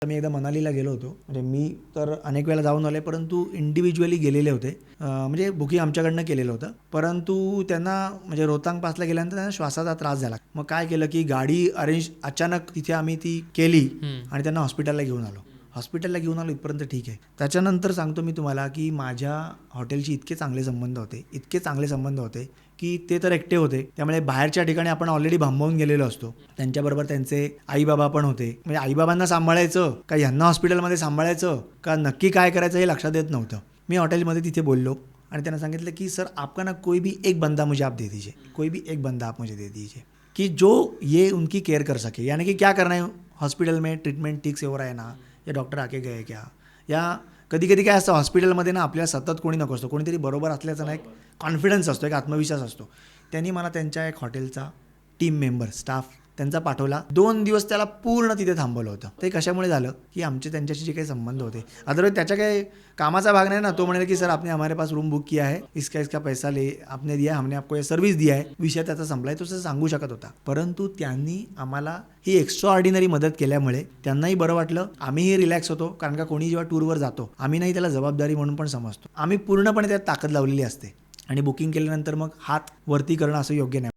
मी एकदा मनालीला गेलो होतो. म्हणजे मी तर अनेक वेळेला जाऊन आले, परंतु इंडिव्हिज्युअली गेलेले होते. म्हणजे बुकिंग आमच्याकडनं केलेलं होतं. परंतु त्यांना म्हणजे रोहतांग पासला गेल्यानंतर त्यांना श्वासाचा त्रास झाला. मग काय केलं की गाडी अरेंज अचानक तिथे आम्ही ती केली आणि त्यांना हॉस्पिटलला घेऊन आलो. इथपर्यंत ठीक आहे. त्याच्यानंतर सांगतो मी तुम्हाला की माझ्या हॉटेलशी इतके चांगले संबंध होते की ते तर एकटे होते, त्यामुळे बाहेरच्या ठिकाणी आपण ऑलरेडी भांबावून गेलेलो असतो. त्यांच्याबरोबर त्यांचे आईबाबा पण होते. म्हणजे आईबाबांना सांभाळायचं का ह्यांना हॉस्पिटलमध्ये सांभाळायचं का नक्की काय करायचं हे लक्षात येत नव्हतं. मी हॉटेलमध्ये तिथे बोललो आणि त्यांना सांगितलं की सर आपका ना कोई भी एक बंदा मुझे आप दे दीजिए कि जो ये उनकी केयर कर सके. यानी कि क्या करना है हॉस्पिटल में ट्रीटमेंट ठीक से हो रहा है ना, या डॉक्टर आके गए क्या, या कधी कधी काय असतं हॉस्पिटलमध्ये ना आपल्याला सतत कोणी नको असतो, कोणीतरी बरोबर असल्याचा ना एक कॉन्फिडन्स असतो, एक आत्मविश्वास असतो. त्यांनी मला त्यांच्या एक हॉटेलचा टीम मेंबर स्टाफ त्यांचा पाठवला. 2 दिवस त्याला पूर्ण तिथे थांबवलं होतं. ते कशामुळे झालं की आमचे त्यांच्याशी जे काही संबंध होते, अदरवाईज त्याच्या काही कामाचा भाग नाही ना. तो म्हणाले की सर आपने हमारे पास रूम बुक किया है, इसका पैसा ले आपने दिया, हमने आपको ये सर्विस दिया है, विषय त्याचा संपलाय, तो सांगू शकत होता. परंतु त्यांनी आम्हाला ही एक्स्ट्रा ऑर्डिनरी मदत केल्यामुळे त्यांनाही बरं वाटलं, आम्हीही रिलॅक्स होतो. कारण का कोणी जेव्हा टूरवर जातो आम्ही नाही त्याला जबाबदारी म्हणून पण समजतो. आम्ही पूर्णपणे त्यात ताकद लावलेली असते आणि बुकिंग केल्यानंतर मग हात वरती करणं असं योग्य नाही.